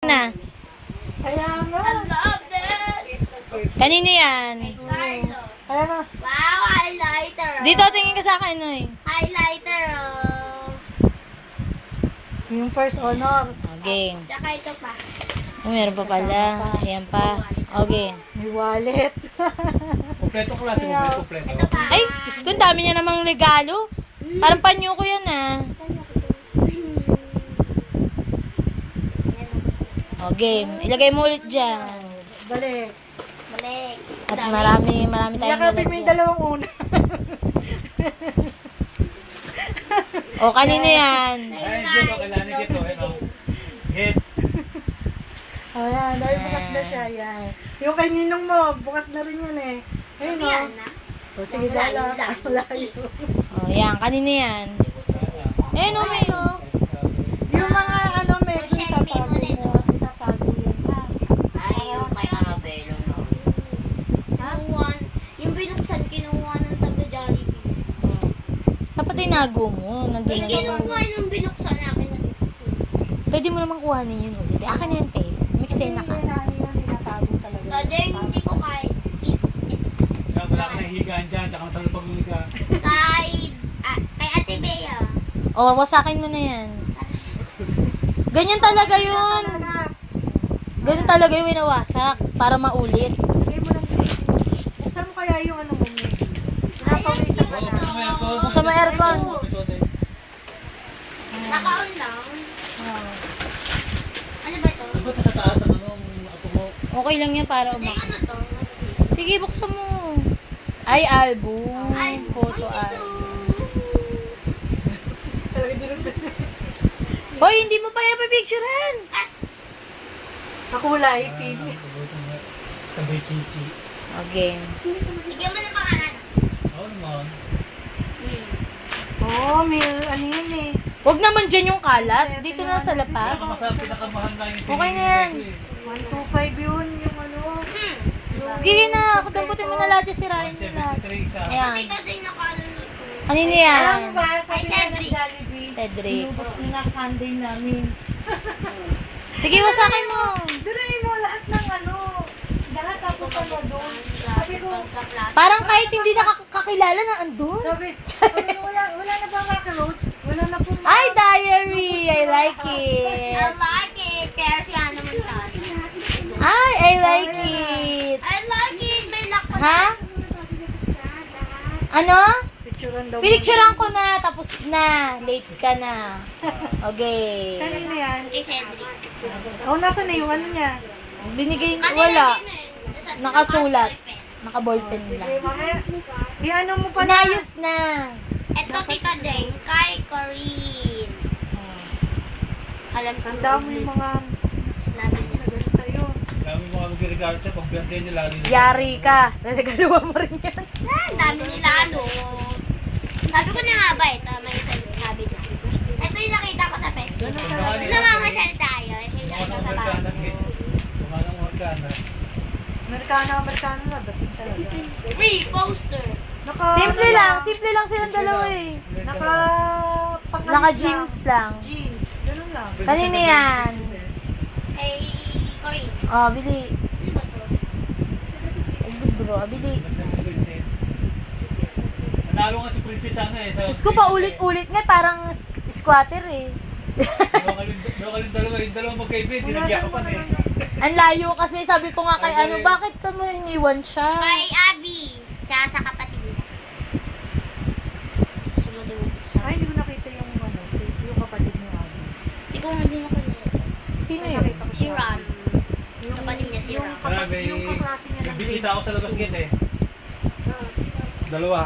Na. Kaya nga. I love this. Kanino yan? Kay Carlo. Kaya nga. Wow, highlighter. Dito, tingin ka sa akin, Noy. Highlighter, Yung first honor. Okay. Tsaka ito pa. Oh, meron pa pala. Ayan pa. Okay. May wallet. Kompleto klase mo, kompleto. Ito pa. Ay, Diyos ko, ang dami niya namang regalo. Parang panyo ko yan, ah. Okay. Ilagay mo ulit dyan. Balik. Balik. At marami tayong Yakapin mo yung dalawang una. O, kanino yan? Ay, dito, kailangan dito. Hit. Ayan, dahil bukas na siya. Yan. Yung kay Ninong mo, bukas na rin yan eh. Ayun o. Yan na. O sige, dala. Malayo. O, yan. Kanino yan? Ayun, o, may, o. Yung mga ano, may Yung shelby mo itatago nito. mo. Itatago yan ha. Ay, yung kay Arabelo na. Kinuha, yung binuksan, kinuha ng taga-Jollibee. Dapat tinago mo. Nandun Yung na naman. kinuha yung binuksan nakin. Pwede mo naman kuhanin yun ulit. Akin yan, te. Mixena ka. Yung tinatago talaga. Dada, hindi ko kay Kaya wala ka nang higaan dyan, tsaka masarap pag humiga. kay Ate Bea. O, wasakin mo na yan. Ganyan talaga yun. Ganyan talaga yung winawasak. Para maulit. Lagay mo lang dito. Buksan mo kaya yung ano mo, Meg. Napawisan ka Oo, na. kung may aircon. Buksan mo aircon. Naka-on lang. Oh. Ano ba ito? Ano ba sa taas, ano ako mo? Okay lang yan para Ito yung umak. ano to? What's this? Sige, buksan mo. Ay, album. Ay, Photo ay, album. Talaga din Hoy, hindi mo pa yan papicturean. Kakulay, pin. Sabay chichi. Okay. Bigyan mo ng pangalan. Oo naman. Oh, may ano yun eh. Huwag naman dyan yung kalat. Dito na sa lapat. Pinakamasarap, pinakamahal na yung Okay na yan. 125 yun, yung ano. Gigi na. Kadamputin mo na lahat yung sirain mo lahat. 173 sa... Ayan. Ito din naka-ano nito. Ano Alam yan? mo ba, sabi Ay, nga ng Cedric. Jollibee, Cedric. inubos ko na Sunday namin. Sige, wasakin mo. Diray mo lahat ng ano, lahat tapos ano doon. Sabi ko, Parang kahit hindi nakakakilala na andun. sabi ko, wala na ba makaroon? Wala na po Ay, diary. I like I it. like it. Kaya si Ana Montana. Ay, I like it. I like it. May lock ko Ha? Ano? Picturean daw. Pinicturean ko na, tapos na. Late ka na. Okay. Kanina yan. Kay Cedric. Oh, nasa na yung ano niya? Binigay, Kasi wala. lagi na eh. Nakasulat. Naka-ballpen Okay, lang. mamaya. Ano mo pa na? Inayos na. Ito, Tita Deng. Kay Corinne. Alam ko. Ang dami yung mga Sinabi niya. nagano sa'yo. Dami mo mga mag-regalo siya, pag birthday niya lalo niya. Yari ka. Nalagaluwa mo rin yan. Ang dami nila ano. Sabi ko na nga ba ito, may sabi na. Ito yung nakita ko sa Facebook. Kung namamasyal tayo, hindi Mga ko nang sa Amerikana, bahay. mga nang Amerikana. Amerikano na, dating talaga. Free poster. Simple lang silang dalawa eh. Naka pangalis Naka-jeans lang. Jeans. Ganun lang. Kanina yan. Kay Corinne. Oh, bili. Ano ba ito? Ay, bro, bili. Nanalo nga si Princess ano eh. Diyos ko pa ulit-ulit nga, parang squatter eh. Yung dalawa magkaibigan, dinagyakan eh. Ang layo kasi sabi ko nga kay ano, bakit ka mo iniwan siya? Kay Abby. Tsaka sa kapatid niya. Ay, hindi ko nakita yung ano, yung kapatid ni Abby. Hindi ko hindi na nakita. Sino yun? Nakita ko Si Ron. Kapatid niya si Yung Ron. Grabe, yung kaklase niya may bisita ako sa labas gate eh. Dalawa.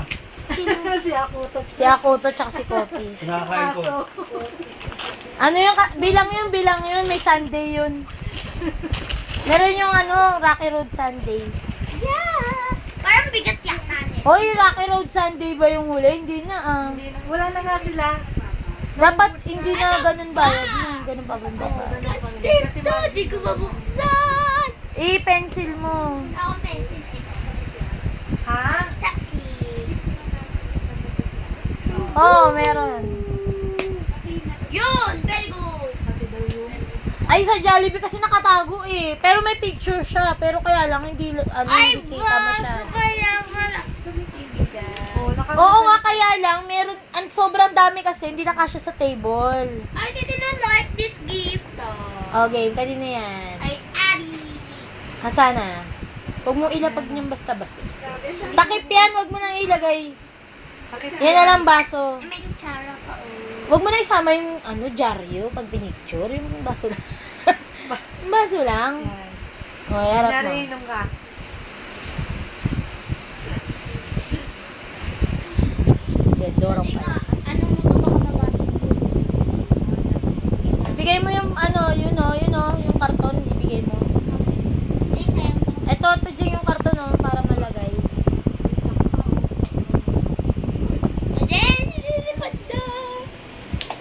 si Akutot. Si Akoto tsaka si Kopi. Nakakain ko. Ano yung, bilang yun, may Sunday yun. Meron yung ano, Rocky Road Sunday. Yeah! Parang bigat yak natin. Hoy, Rocky Road Sunday ba yung huli? Hindi na ah. Hindi na- Wala na nga sila. Dapat hindi na ganun bayad mo. Ganun pa ba? Kasi Di ko mabuksan! I-pencil mo. Ako pencil. ha? Chopstick. Oo, meron. Yun! Very good! Pati daw yung Ay, sa Jollibee kasi nakatago eh. Pero may picture siya. Pero kaya lang, hindi, Ay, hindi kita masyado. kaya wala. Oh, Oo nga, kaya lang, meron, sobrang dami kasi, hindi nakasya sa table. I didn't like this gift. Okay, kanina yan. Ay, Abby. Kasana. Huwag mo ilapag niyang basta-basta. Takip yan, huwag mo nang ilagay. Yan na lang baso. May tsara pa, oh. Huwag mo na isama yung, dyaryo, pag pinicture, yung baso lang. Yung baso lang. O, harap mo. Narinom ka. Si Dorong pa. Ano mo ito baka mabasa? Bigay mo yung, yung karton, ibigay mo. Ay, sayang to. Ito dyan yung karton, para malagay. Ayan, nililipad na.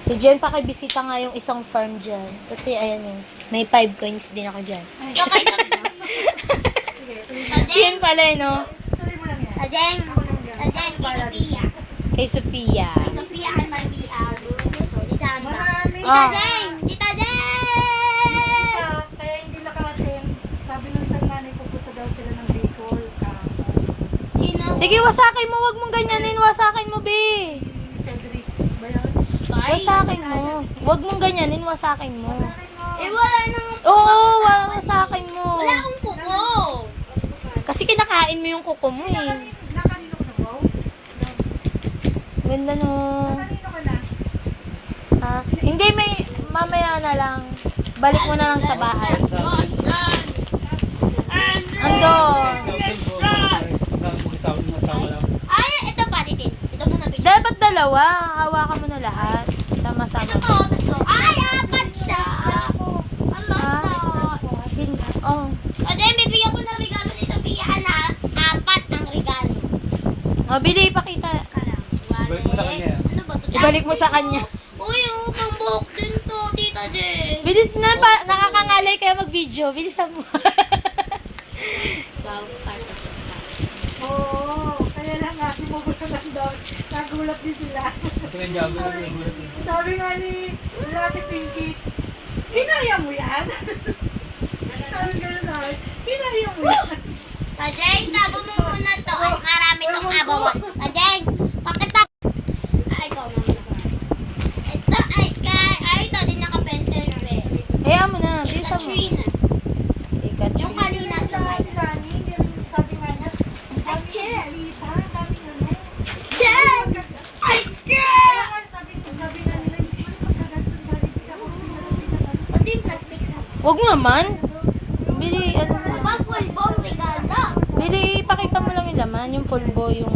Si Jen, pakibisita nga yung isang farm dyan. Kasi, ayan may 5 coins din ako dyan. Okay, Yan pala, no? Tuloy mo lang yan. Ajeng, kay Sophia. Kay Sofia. Kay Sophia kay Maria. So, di Santa. Marami. Tita Oh. Jeng! Tita Jeng! Siya, kaya hindi nakarating. Sabi ng isang nanay, pupunta daw sila ng Bicol. Sino? Sige, wasakin mo. Huwag mong ganyanin. Wasakin mo, be. Si Cedric. Ba yun? Wasakin mo. Huwag mong ganyanin. Wasakin mo. Masakin mo. Eh, wala nang... Oo, wasakin mo. Wala akong pupo. Kasi kinakain mo yung kuko mo, eh. Nakanino ko na ba? Ganda, no? Nakanino ka na? Ha? Hindi, mamaya na lang. Balik mo na lang sa bahay. Andon. Ay, ito pa, titin. Ito muna, Pin. Dapat dalawa. Hawakan mo na lahat. Ito Sama-sama. po, tatlo. Ay, apat siya. Ala, Oh. Ajeng, bibigyan ko ng regalo ni Sophia na apat ang regalo. Oh, Bili, ipakita. Ibalik mo sa kanya. Ano ba ito? Ibalik mo sa kanya. Uy, pang buhok din to, Tita Jeng. Bilis na, nakakangalay kaya mag-video. Bilisan mo. Oo. Kaya lang nga, sumugulat lang daw. Nagulat din sila. Sabi nga ni Ate Pinky, kinaya mo yan? Sabi gano'n sa akin, kinaya mo yan? Tajeng, tago mo muna to. Ay, marami tong abawan. Tajeng, pakita. Ay, ikaw naman. Ito, ito din naka-pencil pen. Hayaan mo na. Bilisan mo. Katrina. Yung kanina sa Sa bahay. Rani, hindi rin sabi nga niya, ang dami Ay, ng bisita, ang dami naman. Jen! Ay, Kaya nga sabi nga nila, usually pagkaganto ng Jollibee ako, pinagpinagpinag. pati yung plastic sa... Huwag naman. Bili, Full bong regalo. Bili, pakita mo lang yung laman. Yung pulbo, yung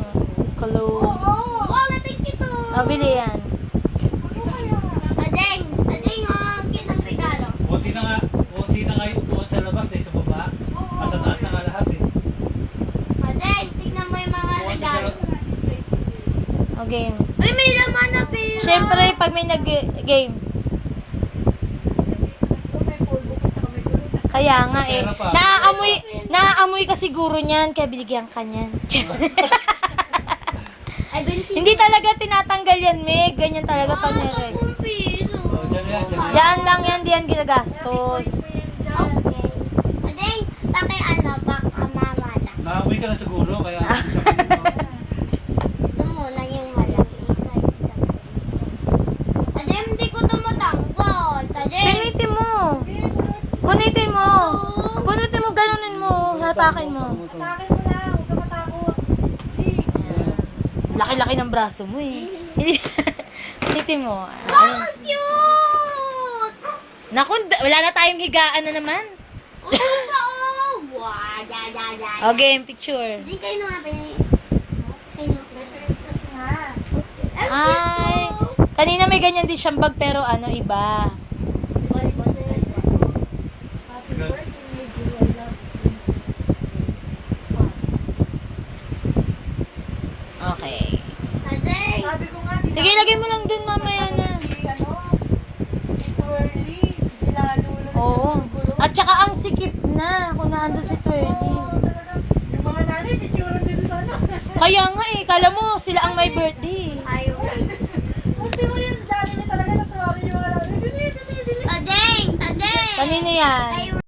cologne. Oo! Wow, natin ito. Oh, bili yan. Tajeng, ang kitang regalo. Kunti na nga yung upuan sa labas sa baba. Nasa taas na nga lahat eh. Tajeng, tignan mo yung mga regalo. O, game. Uy, may laman na pera. Siyempre, pag may nag-game. May pulbo ko, tsaka may gulo. Kaya nga eh. Pera pa. Naaamoy ka siguro niyan, kaya binigyan ka niyan. Ay, bensin. Hindi talaga tinatanggal yan, Meg. Ganyan talaga pag nire. 10 piso. Oh, dyan yan. Diyan lang yan, diyan ginagastos. Okay. Tajeng, baka mamala. Naamoy ka na siguro, kaya... Ito muna yung malaki. Excited ako. Tajeng, hindi ko ito matanggal. Tajeng. Punitin mo. Punitin mo. Punitin mo, ganunin mo. Hatakin mo. Atakin mo na, huwag ka matakot. Laki-laki ng braso mo eh. Punitin mo. Wow, cute! Naku, wala na tayong higaan na naman. Oo ba, oh! Wow, O, game, picture. Hindi kayo nga ba yun? Kayo nga. Princess nga. Ay, kanina may ganyan din siyang bag pero iba. Happy birthday, may gulo. I love princess. Okay. Tajeng! Sabi ko nga, Sige, lagay mo lang dun mamaya na. Si Twirly, nilalulo. Oo. At saka ang sikip na kung naandun si Twirly. Yung mga nanay, picturean din sa ano. Kaya nga eh, kala mo sila ang may birthday. Ayaw. Ulti mo yun, Jollibee talaga natuwari yung mga nanay. Dili. Tajeng! Tajeng! Kanino yan? Kay